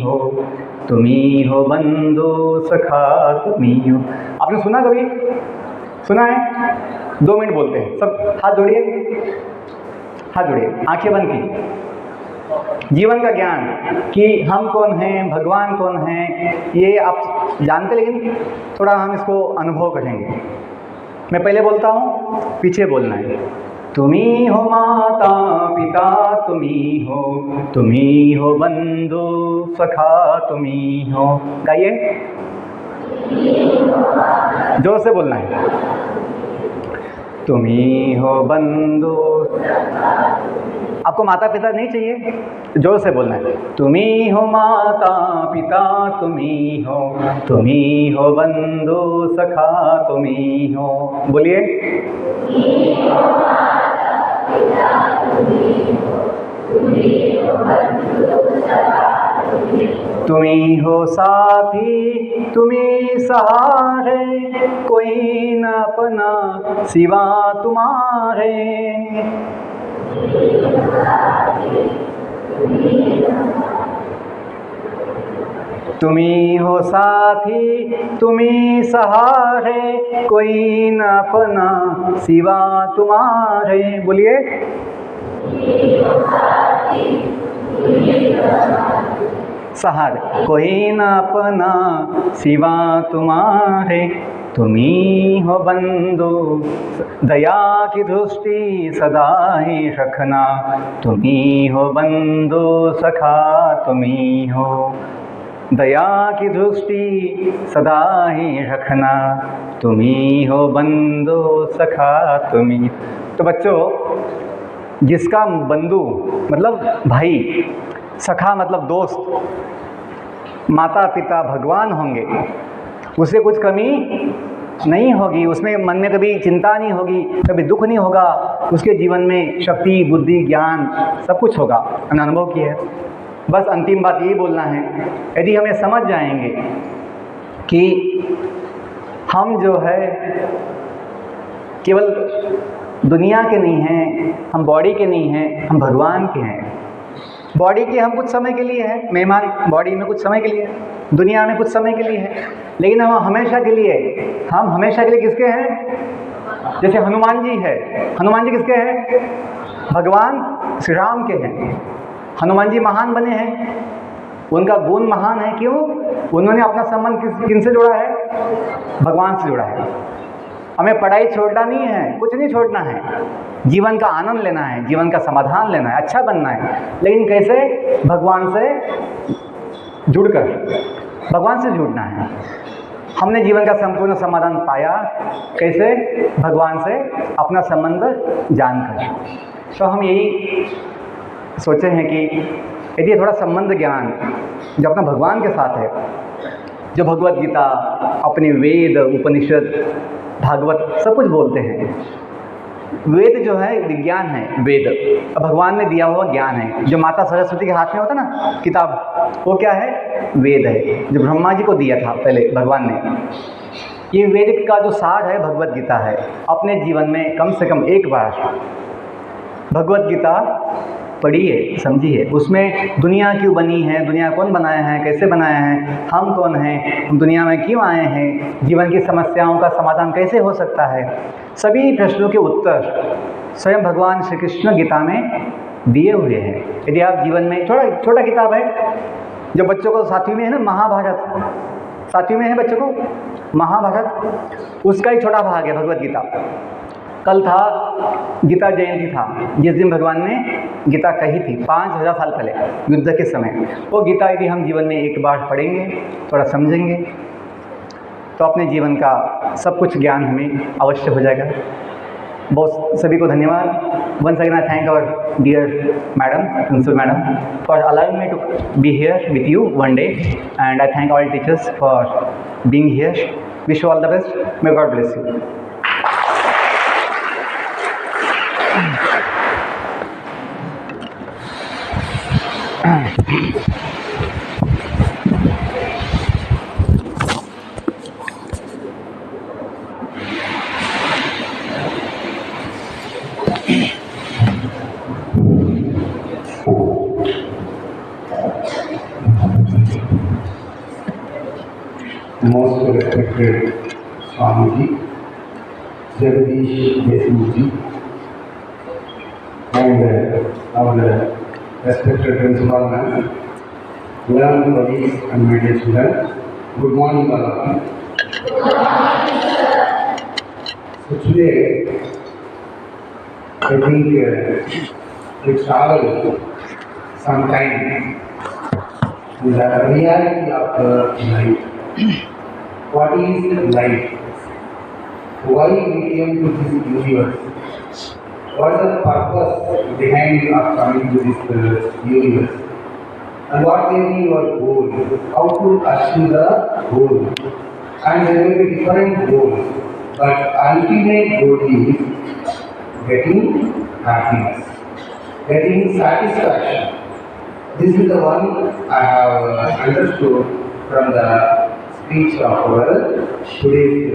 हो बंधु सखा तुम्ही हो। आपने सुना कभी, सुना है? 2 मिनट बोलते हैं सब, हाथ जोड़िए, हाथ जोड़िए, आंखें बंद की। जीवन का ज्ञान कि हम कौन हैं, भगवान कौन है, ये आप जानते, लेकिन थोड़ा हम इसको अनुभव करेंगे। मैं पहले बोलता हूँ, पीछे बोलना है। तुम्ही हो माता पिता तुम्ही हो बंधु सखा तुम्ही हो। गाइए, जोर से बोलना है। तुम्ही हो बंधु, आपको माता पिता नहीं चाहिए, जोर से बोलना है। तुम्ही हो माता पिता तुम्ही हो बंधु सखा तुम्ही हो। बोलिए, तुम्ही हो साथी तुम्ही सहारे, कोई न अपना सिवा तुम्हारे। तुम्ही हो साथी तुम्ही सहारे, कोई न अपना सिवा तुम्हारे। बोलिए, सहारे, कोई न अपना सिवा तुम्हारे। तुम्ही हो बंधु दया की दृष्टि सदा ही रखना, तुम्ही हो बंधु सखा तुम्ही हो। दया की दृष्टि सदा ही रखना, तुम्ही हो बंधु सखा तुम्ही। तो बच्चों, जिसका बंधु मतलब भाई, सखा मतलब दोस्त, माता पिता भगवान होंगे, उसे कुछ कमी नहीं होगी, उसमें मन में कभी चिंता नहीं होगी, कभी दुख नहीं होगा, उसके जीवन में शक्ति बुद्धि ज्ञान सब कुछ होगा। मैंने अनुभव किया है। बस अंतिम बात यही बोलना है, यदि हम ये समझ जाएंगे कि हम जो है केवल दुनिया के नहीं हैं, हम बॉडी के नहीं हैं, हम भगवान के हैं। बॉडी के हम कुछ समय के लिए हैं, मेहमान बॉडी में कुछ समय के लिए, दुनिया में कुछ समय के लिए है, लेकिन हम हमेशा के लिए, हम हमेशा के लिए किसके हैं? जैसे हनुमान जी है, हनुमान जी किसके हैं? भगवान श्री राम के हैं। हनुमान जी महान बने हैं, उनका गुण महान है। क्यों? उन्होंने अपना संबंध किन से जोड़ा है? भगवान से जोड़ा है। हमें पढ़ाई छोड़ना नहीं है, कुछ नहीं छोड़ना है, जीवन का आनंद लेना है, जीवन का समाधान लेना है, अच्छा बनना है, लेकिन कैसे? भगवान से जुड़कर, भगवान से जुड़ना है। हमने जीवन का संपूर्ण समाधान पाया कैसे? भगवान से अपना संबंध जानकर। तो हम यही सोचे हैं कि यदि थोड़ा संबंध ज्ञान जो अपना भगवान के साथ है, जो भगवत गीता, अपने वेद, उपनिषद, भागवत सब कुछ बोलते हैं। वेद जो है विज्ञान है, वेद भगवान ने दिया हुआ ज्ञान है। जो माता सरस्वती के हाथ में होता ना किताब, वो क्या है? वेद है, जो ब्रह्मा जी को दिया था पहले भगवान ने। ये वेद का जो सार है भगवत गीता है। अपने जीवन में कम से कम एक बार भगवत गीता पढ़िए, समझिए, उसमें दुनिया क्यों बनी है, दुनिया कौन बनाया है, कैसे बनाया है, हम कौन हैं, हम दुनिया में क्यों आए हैं, जीवन की समस्याओं का समाधान कैसे हो सकता है, सभी प्रश्नों के उत्तर स्वयं भगवान श्री कृष्ण गीता में दिए हुए हैं। यदि आप जीवन में छोटा छोटा किताब है जो बच्चों को सातवीं में है ना, महाभारत, सातवीं में है बच्चों को महाभारत, उसका ही छोटा भाग है भगवत गीता। कल था गीता जयंती था, जिस दिन भगवान ने गीता कही थी 5000 साल पहले युद्ध के समय। वो गीता यदि हम जीवन में एक बार पढ़ेंगे, थोड़ा समझेंगे, तो अपने जीवन का सब कुछ ज्ञान हमें अवश्य हो जाएगा। बहुत सभी को धन्यवाद। Once again I thank our dear madam, principal madam, for allowing me to be here with you one day, and I thank all teachers for being here. Wish you all the best. May God bless you. Most respected Swamiji, Jagadish Desuji, and our respected principal ma'am, learned colleagues and my dear children, good morning all of you. So today, I think we travel some time with the reality of life. What is life? Why we came to this universe? What is the purpose behind our coming to this universe? And what may be your goal? How to achieve the goal? And there will be different goals, but ultimate goal is getting happiness, getting satisfaction. This is the one I have understood from the speech of our today's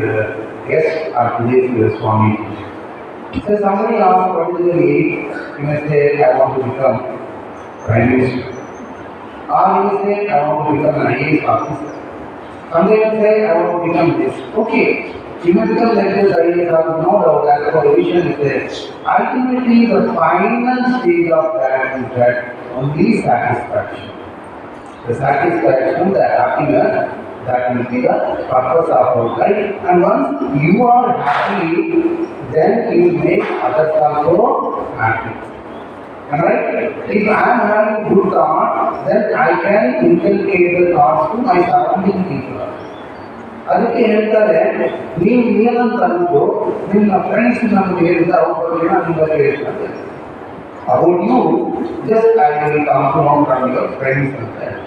guest or today's Swami. So somebody asked what is the age, you may say I want to become Prime Minister. Or you may say I want to become an IAS officer. Somebody will say I want to become this. Okay, you may become like this IAS officer, no doubt that our vision is there. Ultimately the final stage of that is that only satisfaction. The satisfaction, the happiness, that will be the purpose of our life. And once you are happy, then you make others also happy. Alright? If I am having good thoughts, then I can inculcate the thoughts to my surrounding people. ಅದಕ್ಕೆ ಹೇಳ್ತಾರೆ, ನೀವು ಏನಂತ ಅಂದು ನಿಮ್ಮ friends ನಮ್ಗೆ ಹೇಳಿದ ಅವ್ರ ನಿಮ್ಮ ಬಗ್ಗೆ ಹೇಳ್ತಾರೆ. About you, just I will come from your friends and friends.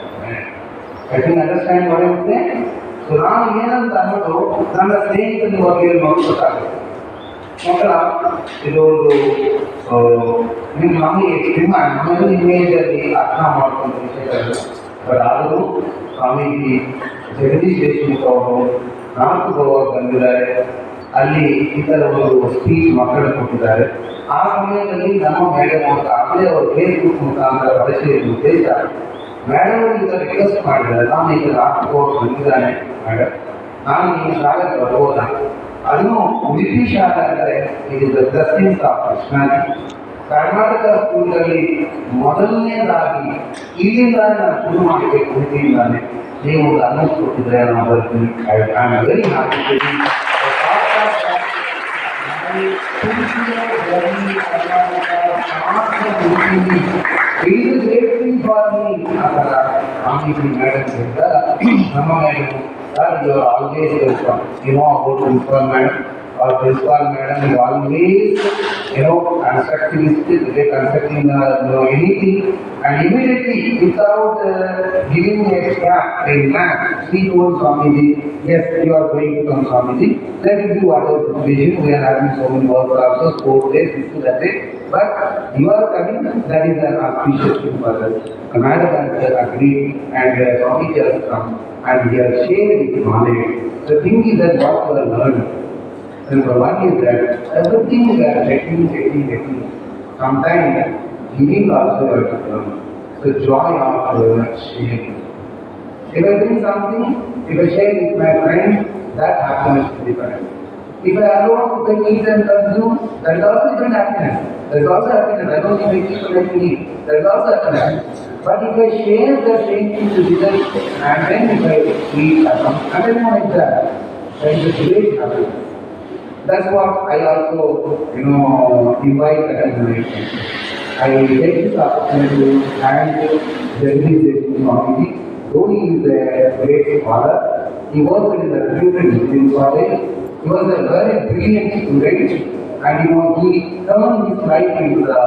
I can understand what I am saying. So ನಾನು ಏನಂತ ಅನ್ನೋದು ನನ್ನ ಸ್ನೇಹಿತನ ಬಗ್ಗೆ ನೋಡ್ಬೇಕಾಗುತ್ತೆ. ಮಕ್ಕಳ ಇದೊಂದು ನಿಮ್ಮ ನಮಗೆ ನಮ್ಮಲ್ಲಿ ಇಮೇಜಲ್ಲಿ ಅರ್ಥ ಮಾಡ್ಕೊಂಡು ವಿಷಯಗಳು. ಬಟ್ ಆದರೂ ಸ್ವಾಮೀಜಿ ಜಗದೀಶ್ ದೇಶಮುಖ್ ಅವರು ನಾಲ್ಕು ಗೋವಾ ಬಂದಿದ್ದಾರೆ. ಅಲ್ಲಿ ಈ ಥರ ಒಂದು ಸ್ಪೀಚ್ ಮಕ್ಕಳು ಕೊಟ್ಟಿದ್ದಾರೆ. ಆ ಸಮಯದಲ್ಲಿ ನಮ್ಮ ಮೇಡಮ್ ಅಂತ ಆಗಲೇ ಅವರು ಫೇಸ್ಬುಕ್ ಮುಖಾಂತರ ಬಳಸಿದ ಉದ್ದೇಶ, ಮೇಡಮ್ ಈಗ ರಿಕ್ವೆಸ್ಟ್ ಮಾಡಿದ್ದಾರೆ, ನಾನು ಈಗ ನಾಲ್ಕು ಗೋವಾ ಬಂದಿದ್ದಾನೆ ಮೇಡಮ್, ನಾನು ಈ ಶಾಲೆಗೆ ಬರ್ಬೋದಾ? ಅದನ್ನು ಉಡುಪಿ ಶಾಲೆ ಅಂದರೆ ಇದು ಬ್ಲೆಸ್ಸಿಂಗ್ಸ್ ಆಫ್ ಕೃಷ್ಣಾಜಿ. ಕರ್ನಾಟಕ ಸ್ಕೂಲಲ್ಲಿ ಮೊದಲನೇದಾಗಿ ಇಲ್ಲಿಂದ ನಾನು ಶುರು ಮಾಡಬೇಕು ಉಡುಪಿಯಿಂದಾನೆ. ನೀವು ಒಂದು ಅನೌನ್ಸ್ ಕೊಟ್ಟಿದ್ರೆ ನಾನು ಬರ್ತೀನಿ. I am very happy to be It is a great thing for me. Amity madam said, Nama madam, sir, you are always welcome. You know about principal madam. Our principal madam is always, constructivistic, they constructing anything, and immediately without giving a scrap in math, she told Swamiji, yes, you are going to come Swamiji. Let us do whatever situation. We are having so many works also, sports days, this is that day. But you are coming, that is an auspicious thing for us. The madam has agreed, and Swamiji has come, and he has shared his knowledge. The thing is that what you are learning. And the one is that everything we are getting. Sometimes giving also has to come. The joy of sharing. If I bring something, if I share with my friends, that happiness is different. If I alone can eat and consume, that is also different happiness. There's also happiness. I know you may keep letting me. There's also happiness. But if I share the same thing to others, and then if I eat, and then like that, then it's great happiness. That's what I also, invite at innovation. I take this opportunity to thank the organization community. Though he is a great scholar, he worked in the reputed Muslim college. He was a very brilliant student, and he turned his life into the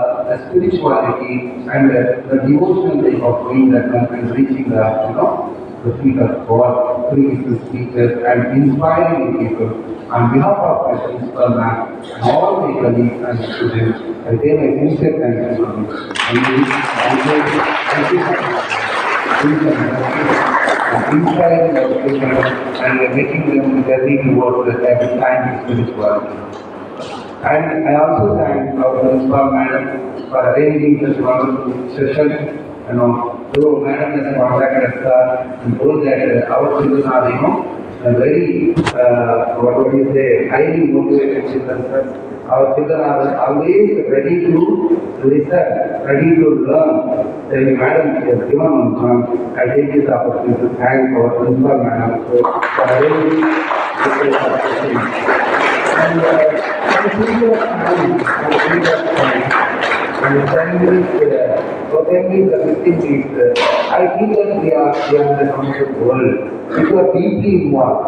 spirituality and the devotional life of doing that and reaching the feet of God, through his speeches and inspiring the people. On behalf of my principal man and all my colleagues and students, I pay my sincere thanks to him. Inspiring our children and making them journey towards the every time spirituality. And I also thank our principal madam for arranging this wonderful session. Though madam has contacted us and told that our children are, very, what would you say, highly motivated children. Our children are always ready to listen, ready to learn. Then madam has given one. I take this opportunity to thank our principal madam for arranging this opportunity. And the future of time, and the family the victim is, I feel that we are in the commercial world. People are deeply involved.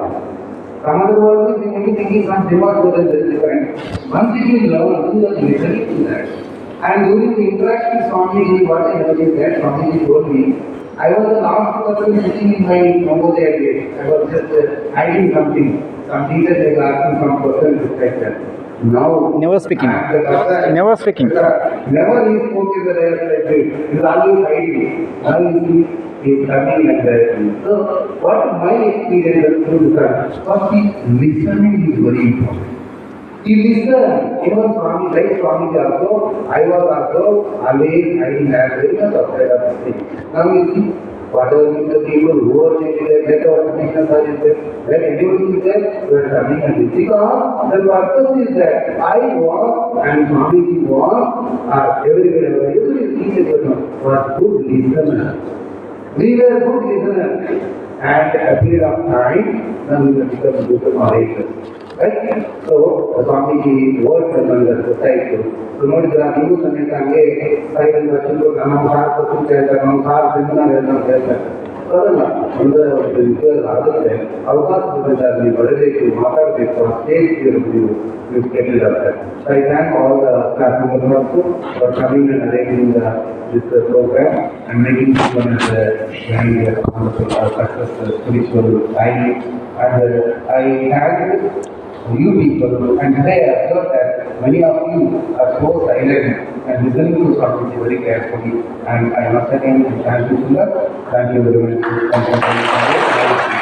Some other world is anything is not developed and different. Once you learn, you are listening to that. And during the interaction with Swamiji, what I noticed that Swamiji told me, I was the last person sitting in my Navodaya days. I was just hiding something. Some teachers they were asking some person to take that. Now, Never speaking. Never speaking. Never he spoke to the like this. He is always hiding. Now he is coming like that. So, what my experience has through that? First, listening is very important. He listened. Even Swami, like Swami also, I was also always hiding that very much outside of the thing. Now you see, whatever the people who are saying that our connections are in there, that everything is there, we are coming and this. Because the purpose is that I was and Swamiji was, everybody was good listeners. We were good listeners. And a period of time, then we will become good orators. Right? So, the Swamiji worked among the society. So, ನೋಡಿದ್ರೆ ನೀವು ಸಮೇತ ಹಂಗೆ silent ಬಚ್ಚಿಟ್ಟು ನಮ್ಮ sir ಕೊಟ್ಟು ಹೇಳ್ತಾರೆ, ನಮ್ಮ sir seminar ಹೇಳ್ತಾರೆ. ಅದಲ್ಲ, ಒಂದು ವಿಷಯ ಆಗುತ್ತೆ, ಅವಕಾಶ ಬಂದಾಗ ನೀವು ಬರಬೇಕು, ಮಾತಾಡಬೇಕು, ಆ ಸ್ಟೇಜ್ ನೀವು ಕೆಟ್ಟಿದ್ದಾರೆ. So, I thank all the staff members also for coming and arranging this program and making this one as a very successful spiritual time. And I thank you people, and today I observed that many of you are so silent and listening to something very carefully. And I must again thank you, Sundar. Thank you very much. Thank you very much.